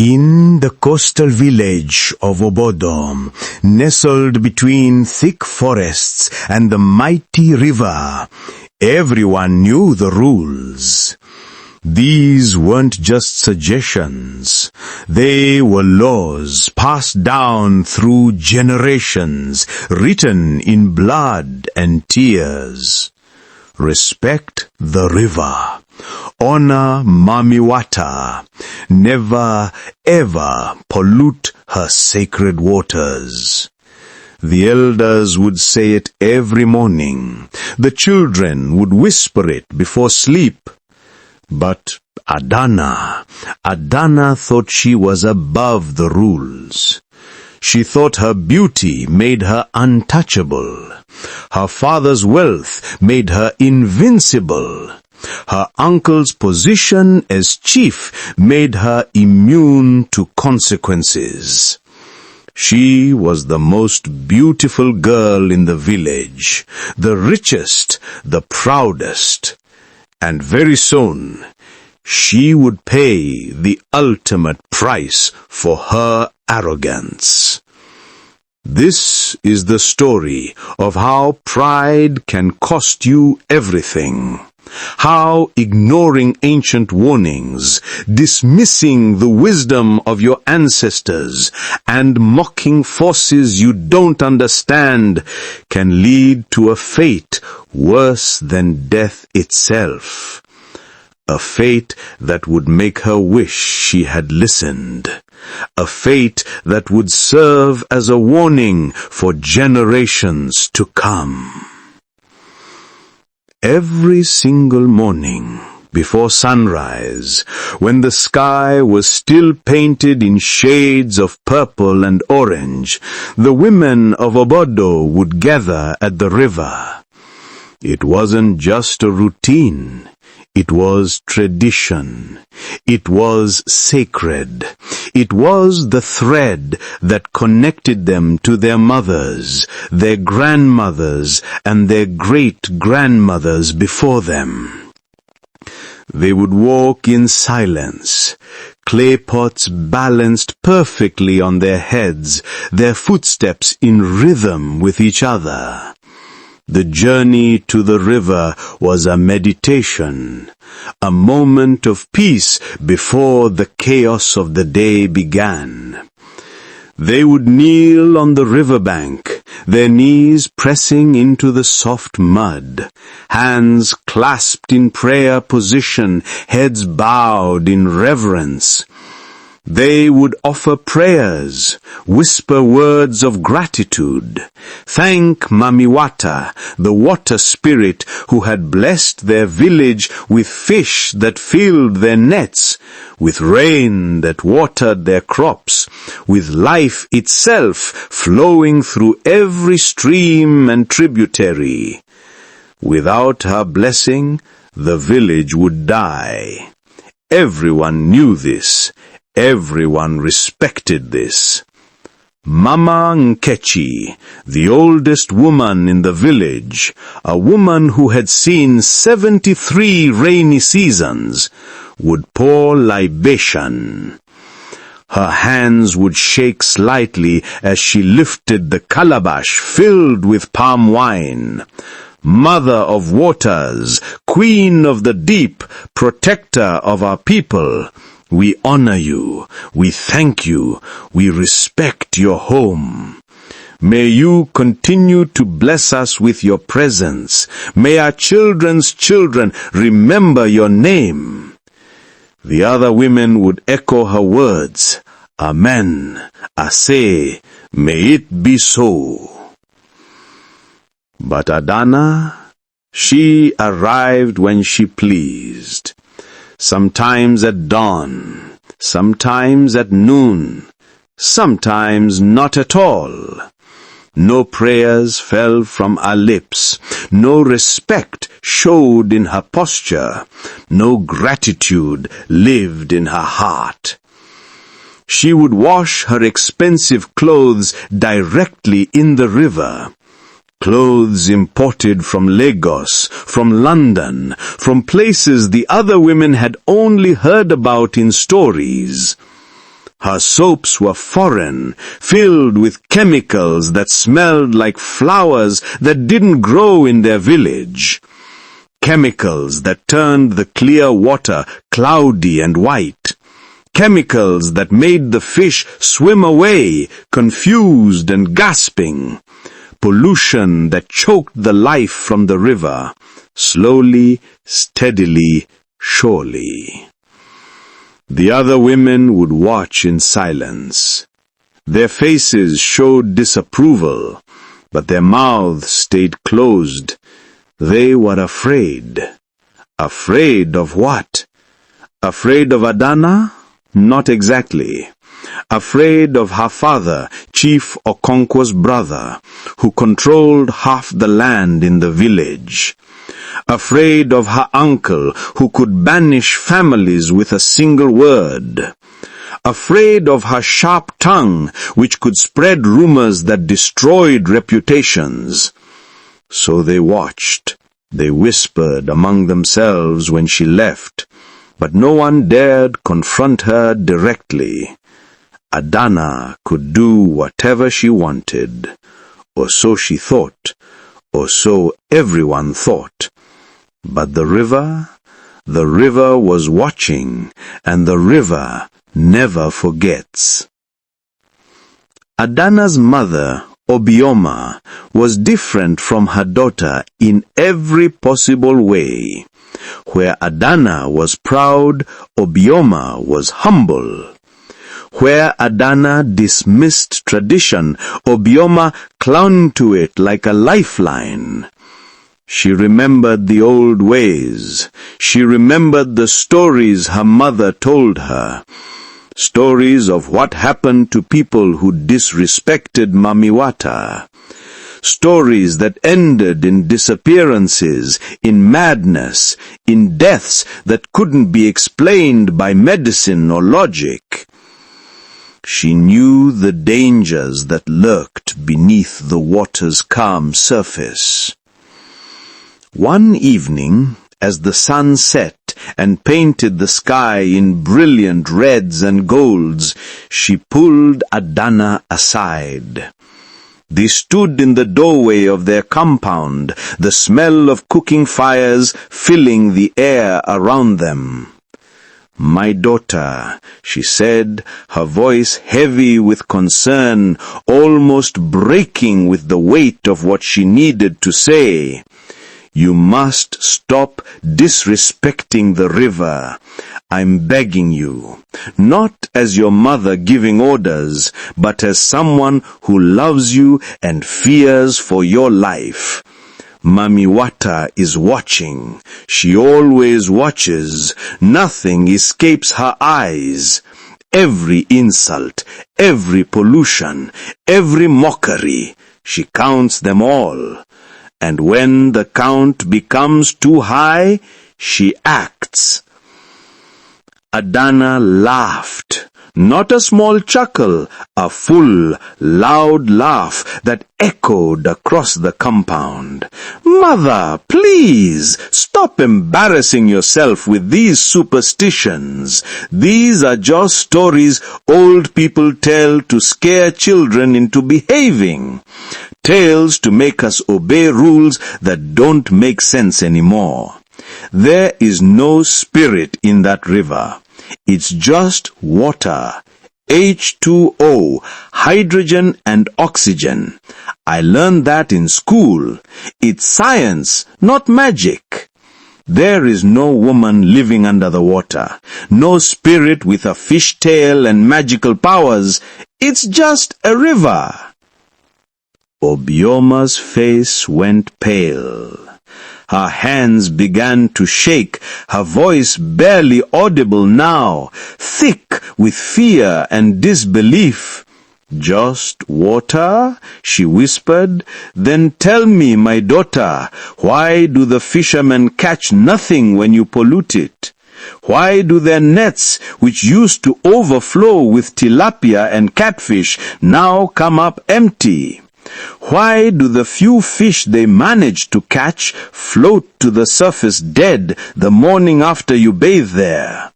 In the coastal village of Obodo, nestled between thick forests and the mighty river, everyone knew the rules. These weren't just suggestions. They were laws passed down through generations, written in blood and tears. Respect the river. Honor Mami Wata. Never, ever pollute her sacred waters. The elders would say it every morning. The children would whisper it before sleep. But Adanna thought she was above the rules. She thought her beauty made her untouchable. Her father's wealth made her invincible. Her uncle's position as chief made her immune to consequences. She was the most beautiful girl in the village, the richest, the proudest. And very soon, she would pay the ultimate price for her arrogance. This is the story of how pride can cost you everything. How ignoring ancient warnings, dismissing the wisdom of your ancestors, and mocking forces you don't understand can lead to a fate worse than death itself. A fate that would make her wish she had listened. A fate that would serve as a warning for generations to come. Every single morning, before sunrise, when the sky was still painted in shades of purple and orange, the women of Obodo would gather at the river. It wasn't just a routine. It was tradition. It was sacred. It was the thread that connected them to their mothers, their grandmothers, and their great-grandmothers before them. They would walk in silence, clay pots balanced perfectly on their heads, their footsteps in rhythm with each other. The journey to the river was a meditation, a moment of peace before the chaos of the day began. They would kneel on the riverbank, their knees pressing into the soft mud, hands clasped in prayer position, heads bowed in reverence. They would offer prayers, whisper words of gratitude, thank Mami Wata, the water spirit who had blessed their village with fish that filled their nets, with rain that watered their crops, with life itself flowing through every stream and tributary. Without her blessing, the village would die. Everyone knew this. Everyone respected this. Mama Nkechi, the oldest woman in the village, a woman who had seen 73 rainy seasons, would pour libation. Her hands would shake slightly as she lifted the calabash filled with palm wine. Mother of waters, queen of the deep, protector of our people, we honor you, we thank you, we respect your home. May you continue to bless us with your presence. May our children's children remember your name. The other women would echo her words. Amen. Aseh, may it be so. But Adanna, she arrived when she pleased. Sometimes at dawn, sometimes at noon, sometimes not at all. No prayers fell from her lips, no respect showed in her posture, no gratitude lived in her heart. She would wash her expensive clothes directly in the river. Clothes imported from Lagos, from London, from places the other women had only heard about in stories. Her soaps were foreign, filled with chemicals that smelled like flowers that didn't grow in their village. Chemicals that turned the clear water cloudy and white. Chemicals that made the fish swim away, confused and gasping. Pollution that choked the life from the river, slowly, steadily, surely. The other women would watch in silence. Their faces showed disapproval, but their mouths stayed closed. They were afraid. Afraid of what? Afraid of Adanna? Not exactly. Afraid of her father, Chief Okonkwo's brother, who controlled half the land in the village. Afraid of her uncle, who could banish families with a single word. Afraid of her sharp tongue, which could spread rumors that destroyed reputations. So they watched. They whispered among themselves when she left, but no one dared confront her directly. Adanna could do whatever she wanted, or so she thought, or so everyone thought. But the river was watching, and the river never forgets. Adanna's mother, Obioma, was different from her daughter in every possible way. Where Adanna was proud, Obioma was humble. Where Adanna dismissed tradition, Obioma clung to it like a lifeline. She remembered the old ways. She remembered the stories her mother told her. Stories of what happened to people who disrespected Mami Wata. Stories that ended in disappearances, in madness, in deaths that couldn't be explained by medicine or logic. She knew the dangers that lurked beneath the water's calm surface. One evening, as the sun set and painted the sky in brilliant reds and golds, she pulled Adanna aside. They stood in the doorway of their compound, the smell of cooking fires filling the air around them. "My daughter," she said, her voice heavy with concern, almost breaking with the weight of what she needed to say. "You must stop disrespecting the river. I'm begging you, not as your mother giving orders, but as someone who loves you and fears for your life. Mami Wata is watching. She always watches. Nothing escapes her eyes. Every insult, every pollution, every mockery, she counts them all. And when the count becomes too high, she acts." Adanna laughed. Not a small chuckle, a full, loud laugh that echoed across the compound. "Mother, please, stop embarrassing yourself with these superstitions. These are just stories old people tell to scare children into behaving. Tales to make us obey rules that don't make sense anymore. There is no spirit in that river. It's just water, H2O, hydrogen and oxygen. I learned that in school. It's science, not magic. There is no woman living under the water, no spirit with a fish tail and magical powers. It's just a river." Obioma's face went pale. Her hands began to shake, her voice barely audible now, thick with fear and disbelief. "Just water?" she whispered. "Then tell me, my daughter, why do the fishermen catch nothing when you pollute it? Why do their nets, which used to overflow with tilapia and catfish, now come up empty? Why do the few fish they manage to catch float to the surface dead the morning after you bathe there?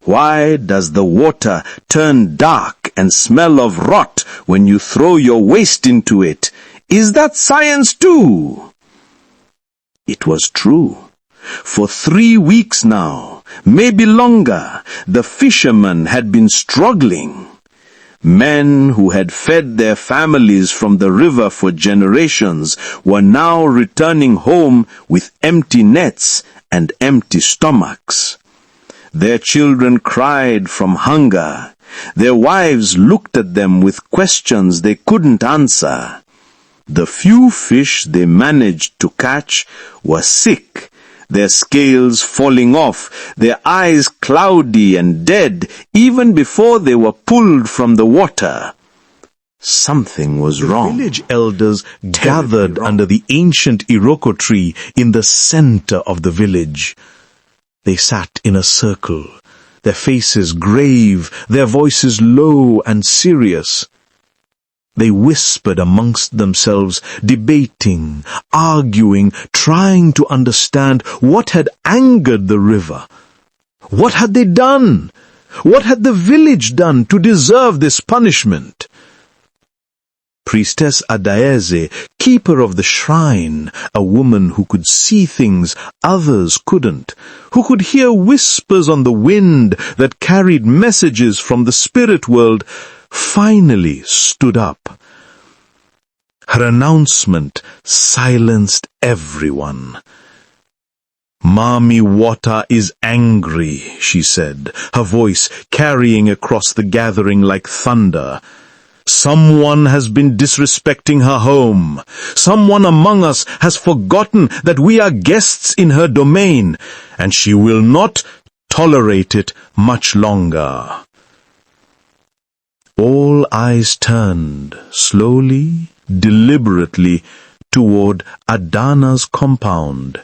Why does the water turn dark and smell of rot when you throw your waste into it? Is that science too?" It was true. For 3 weeks now, maybe longer, the fishermen had been struggling. Men who had fed their families from the river for generations were now returning home with empty nets and empty stomachs. Their children cried from hunger. Their wives looked at them with questions they couldn't answer. The few fish they managed to catch were sick, their scales falling off, their eyes cloudy and dead, even before they were pulled from the water. Something was wrong. The village elders gathered under the ancient Iroko tree in the center of the village. They sat in a circle, their faces grave, their voices low and serious. They whispered amongst themselves, debating, arguing, trying to understand what had angered the river. What had they done? What had the village done to deserve this punishment? Priestess Adanna, keeper of the shrine, a woman who could see things others couldn't, who could hear whispers on the wind that carried messages from the spirit world, finally stood up. Her announcement silenced everyone. "Mami Wata is angry," she said, her voice carrying across the gathering like thunder. "Someone has been disrespecting her home. Someone among us has forgotten that we are guests in her domain, and she will not tolerate it much longer." All eyes turned, slowly, deliberately, toward Adanna's compound.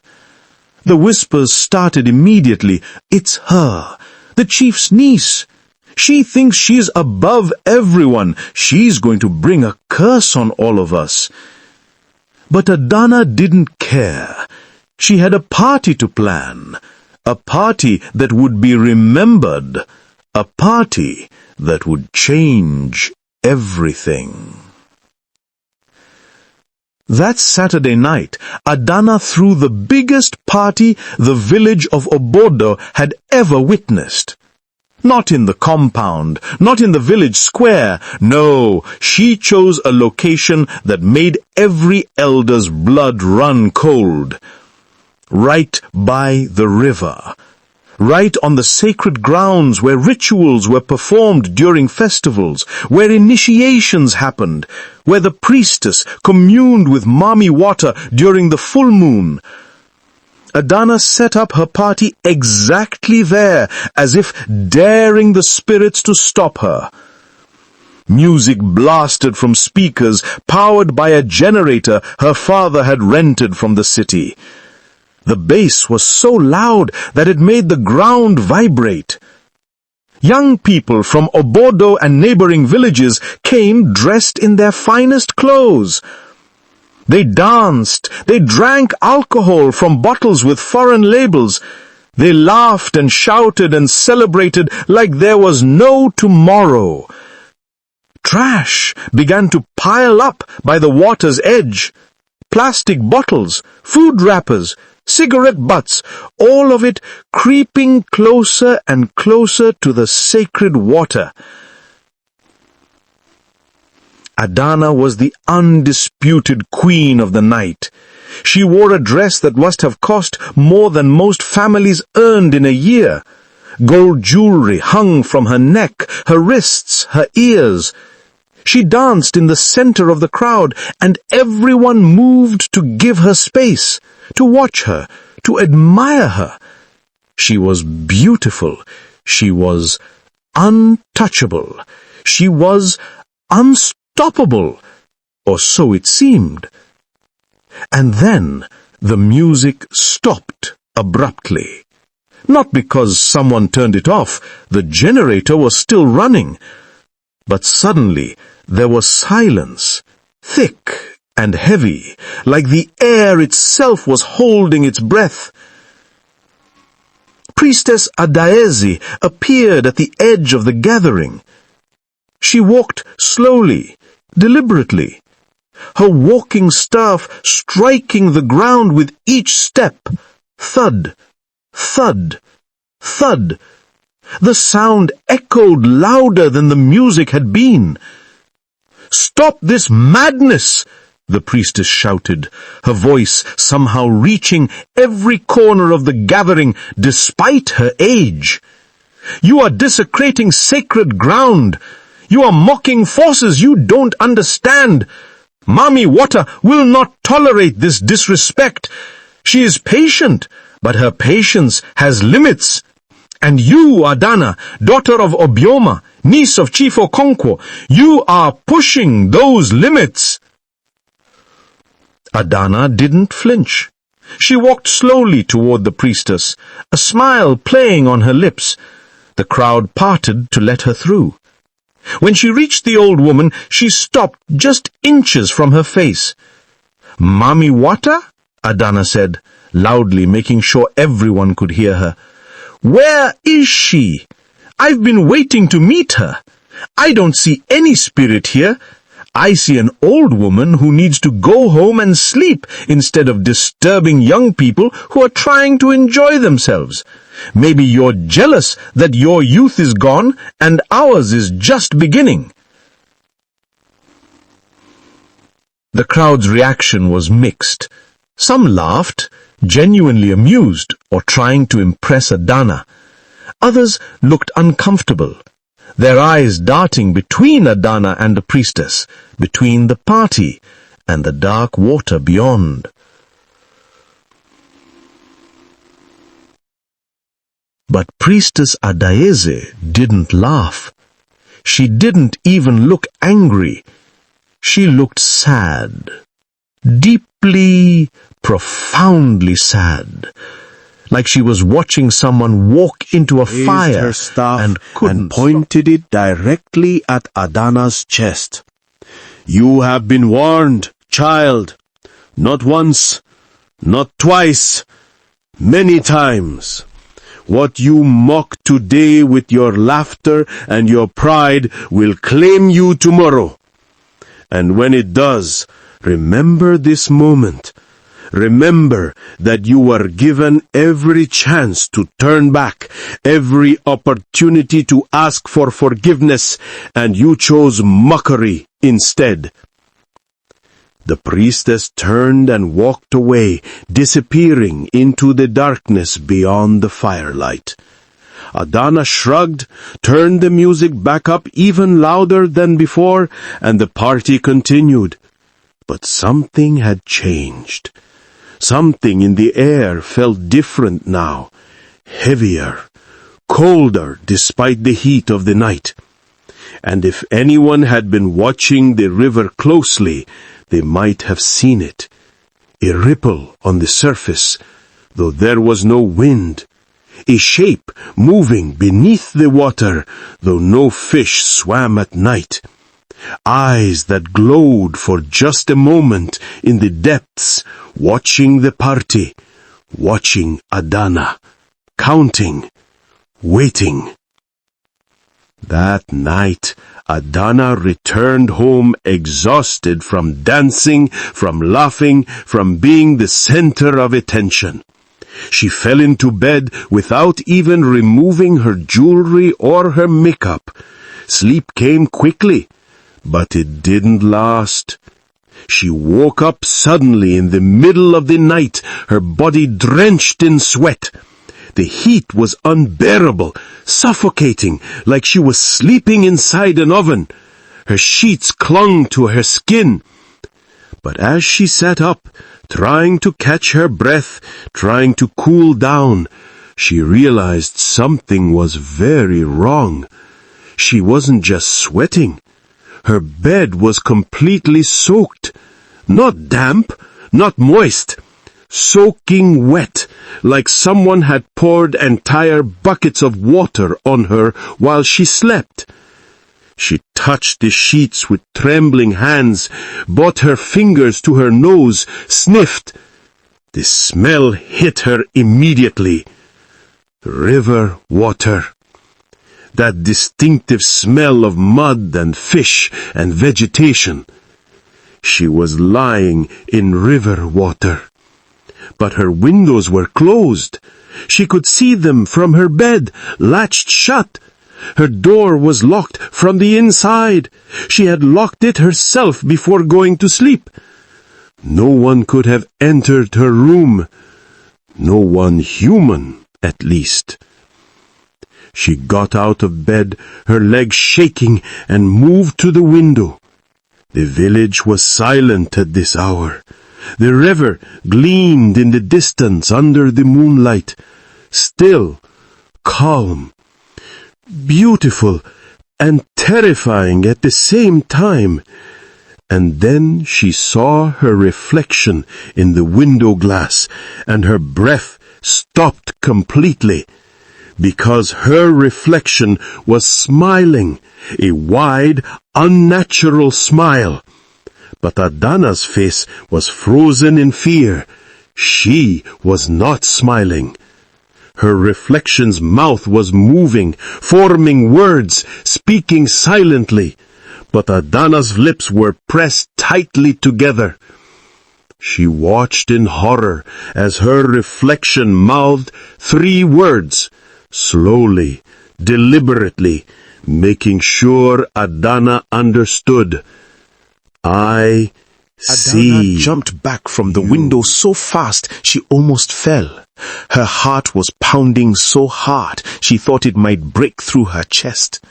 The whispers started immediately. "It's her, the chief's niece. She thinks she's above everyone. She's going to bring a curse on all of us." But Adanna didn't care. She had a party to plan, a party that would be remembered, a party that would change everything. That Saturday night, Adanna threw the biggest party the village of Obodo had ever witnessed. Not in the compound, not in the village square. No, she chose a location that made every elder's blood run cold. Right by the river. Right on the sacred grounds where rituals were performed during festivals, where initiations happened, where the priestess communed with Mami Wata during the full moon. Adanna set up her party exactly there, as if daring the spirits to stop her. Music blasted from speakers powered by a generator her father had rented from the city. The bass was so loud that it made the ground vibrate. Young people from Obodo and neighboring villages came dressed in their finest clothes. They danced, they drank alcohol from bottles with foreign labels. They laughed and shouted and celebrated like there was no tomorrow. Trash began to pile up by the water's edge. Plastic bottles, food wrappers, cigarette butts, all of it creeping closer and closer to the sacred water. Adanna was the undisputed queen of the night. She wore a dress that must have cost more than most families earned in a year. Gold jewelry hung from her neck, her wrists, her ears. She danced in the center of the crowd, and everyone moved to give her space, to watch her, to admire her. She was beautiful. She was untouchable. She was unstoppable, or so it seemed. And then the music stopped abruptly. Not because someone turned it off, the generator was still running. But suddenly there was silence, thick and heavy, like the air itself was holding its breath. Priestess Adaeze appeared at the edge of the gathering. She walked slowly, deliberately, her walking staff striking the ground with each step. Thud, thud, thud. The sound echoed louder than the music had been. "Stop this madness!" the priestess shouted, her voice somehow reaching every corner of the gathering despite her age. "You are desecrating sacred ground. You are mocking forces you don't understand. Mami Wata will not tolerate this disrespect. She is patient, but her patience has limits. And you, Adanna, daughter of Obioma, niece of Chief Okonkwo, you are pushing those limits." Adanna didn't flinch. She walked slowly toward the priestess, a smile playing on her lips. The crowd parted to let her through. When she reached the old woman, she stopped just inches from her face. "Mami Wata?" Adanna said, loudly, making sure everyone could hear her. "Where is she? I've been waiting to meet her. I don't see any spirit here. I see an old woman who needs to go home and sleep instead of disturbing young people who are trying to enjoy themselves. Maybe you're jealous that your youth is gone and ours is just beginning." The crowd's reaction was mixed. Some laughed, genuinely amused or trying to impress Adanna. Others looked uncomfortable, their eyes darting between Adanna and the priestess, between the party and the dark water beyond. But Priestess Adaeze didn't laugh. She didn't even look angry. She looked sad. Deeply, profoundly sad. Like she was watching someone walk into a fire her staff and couldn't pointed it directly at Adanna's chest. "You have been warned, child. Not once, not twice, many times. What you mock today with your laughter and your pride will claim you tomorrow. And when it does, remember this moment. Remember that you were given every chance to turn back, every opportunity to ask for forgiveness, and you chose mockery instead." The priestess turned and walked away, disappearing into the darkness beyond the firelight. Adanna shrugged, turned the music back up even louder than before, and the party continued. But something had changed. Something in the air felt different now, heavier, colder despite the heat of the night. And if anyone had been watching the river closely, they might have seen it. A ripple on the surface, though there was no wind. A shape moving beneath the water, though no fish swam at night. Eyes that glowed for just a moment in the depths, watching the party, watching Adanna, counting, waiting. That night, Adanna returned home exhausted from dancing, from laughing, from being the center of attention. She fell into bed without even removing her jewelry or her makeup. Sleep came quickly, but it didn't last. She woke up suddenly in the middle of the night, her body drenched in sweat. The heat was unbearable, suffocating, like she was sleeping inside an oven. Her sheets clung to her skin. But as she sat up, trying to catch her breath, trying to cool down, she realized something was very wrong. She wasn't just sweating. Her bed was completely soaked. Not damp, not moist. Soaking wet, like someone had poured entire buckets of water on her while she slept. She touched the sheets with trembling hands, brought her fingers to her nose, sniffed. The smell hit her immediately. River water. That distinctive smell of mud and fish and vegetation. She was lying in river water. But her windows were closed. She could see them from her bed, latched shut. Her door was locked from the inside. She had locked it herself before going to sleep. No one could have entered her room. No one human, at least. She got out of bed, her legs shaking, and moved to the window. The village was silent at this hour. The river gleamed in the distance under the moonlight, still, calm, beautiful, and terrifying at the same time. And then she saw her reflection in the window glass, and her breath stopped completely, because her reflection was smiling, a wide, unnatural smile. But Adanna's face was frozen in fear. She was not smiling. Her reflection's mouth was moving, forming words, speaking silently. But Adanna's lips were pressed tightly together. She watched in horror as her reflection mouthed 3 words, slowly, deliberately, making sure Adanna understood. I see. Adanna jumped back from the window so fast she almost fell. Her heart was pounding so hard she thought it might break through her chest.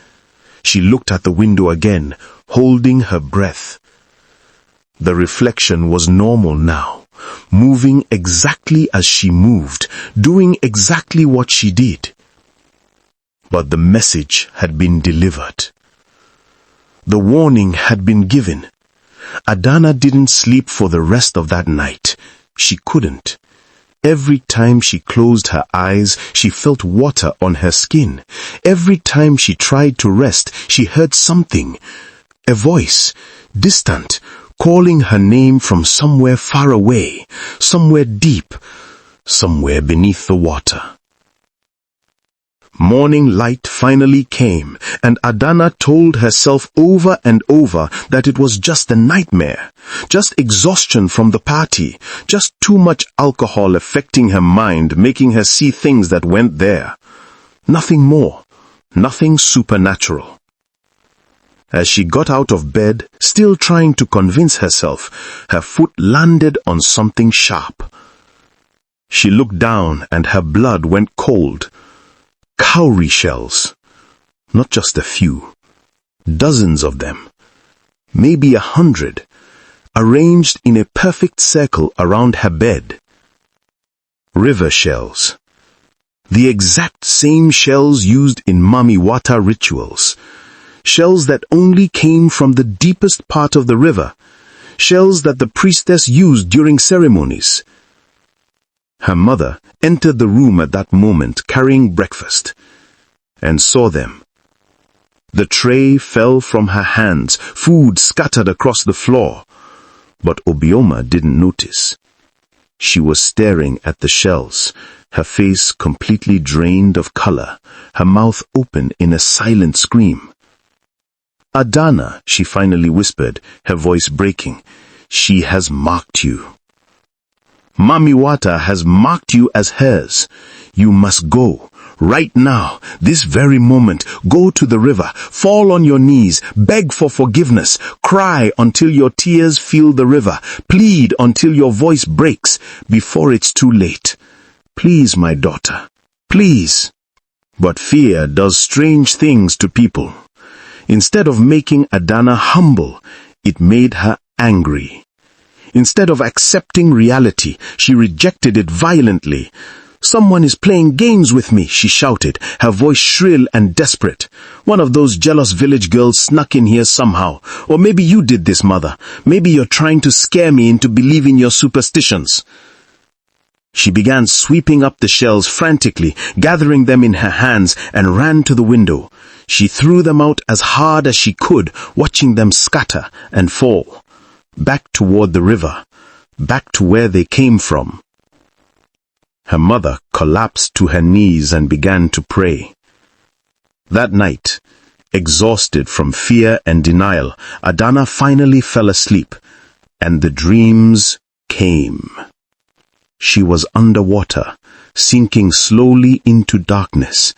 She looked at the window again, holding her breath. The reflection was normal now, moving exactly as she moved, doing exactly what she did. But the message had been delivered. The warning had been given. Adanna didn't sleep for the rest of that night. She couldn't. Every time she closed her eyes, she felt water on her skin. Every time she tried to rest, she heard something. A voice, distant, calling her name from somewhere far away, somewhere deep, somewhere beneath the water. Morning light finally came, and Adanna told herself over and over that it was just a nightmare, just exhaustion from the party, just too much alcohol affecting her mind, making her see things that went there. Nothing more, nothing supernatural. As she got out of bed, still trying to convince herself, her foot landed on something sharp. She looked down and her blood went cold. Cowrie shells. Not just a few. Dozens of them. Maybe 100. Arranged in a perfect circle around her bed. River shells. The exact same shells used in Mami Wata rituals. Shells that only came from the deepest part of the river. Shells that the priestess used during ceremonies. Her mother entered the room at that moment carrying breakfast, and saw them. The tray fell from her hands, food scattered across the floor, but Obioma didn't notice. She was staring at the shells, her face completely drained of color, her mouth open in a silent scream. "Adanna," she finally whispered, her voice breaking, "she has marked you. Mami Wata has marked you as hers. You must go, right now, this very moment. Go to the river, fall on your knees, beg for forgiveness, cry until your tears fill the river, plead until your voice breaks, before it's too late. Please, my daughter, please." But fear does strange things to people. Instead of making Adanna humble, it made her angry. Instead of accepting reality, she rejected it violently. "Someone is playing games with me," she shouted, her voice shrill and desperate. "One of those jealous village girls snuck in here somehow. Or maybe you did this, mother. Maybe you're trying to scare me into believing your superstitions." She began sweeping up the shells frantically, gathering them in her hands, and ran to the window. She threw them out as hard as she could, watching them scatter and fall. Back toward the river, back to where they came from. Her mother collapsed to her knees and began to pray. That night, exhausted from fear and denial, Adanna finally fell asleep, and the dreams came. She was underwater, sinking slowly into darkness.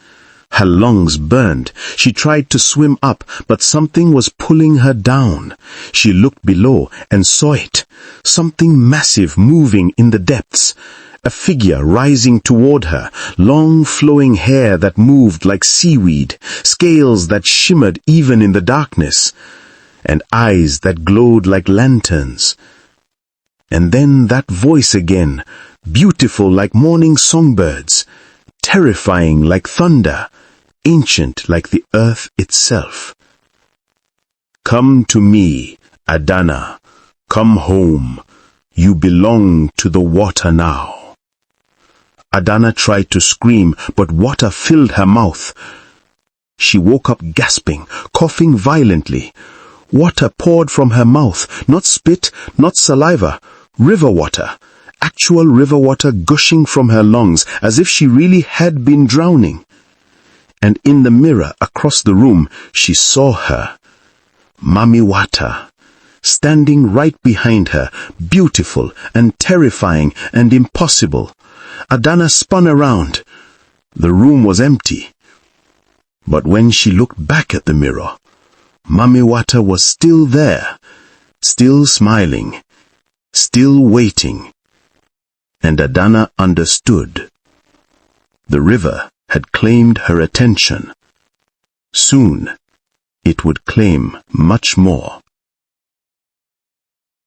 Her lungs burned. She tried to swim up, but something was pulling her down. She looked below and saw it, something massive moving in the depths. A figure rising toward her, long flowing hair that moved like seaweed, scales that shimmered even in the darkness, and eyes that glowed like lanterns. And then that voice again, beautiful like morning songbirds, terrifying like thunder, ancient like the earth itself. Come to me, Adanna. Come home. You belong to the water now. Adanna tried to scream, but water filled her mouth. She woke up gasping, coughing violently. Water poured from her mouth, not spit, not saliva, river water. Actual river water gushing from her lungs, as if she really had been drowning. And in the mirror across the room, she saw her, Mami Wata, standing right behind her, beautiful and terrifying and impossible. Adanna spun around. The room was empty. But when she looked back at the mirror, Mami Wata was still there, still smiling, still waiting. And Adanna understood. The river had claimed her attention. Soon, it would claim much more.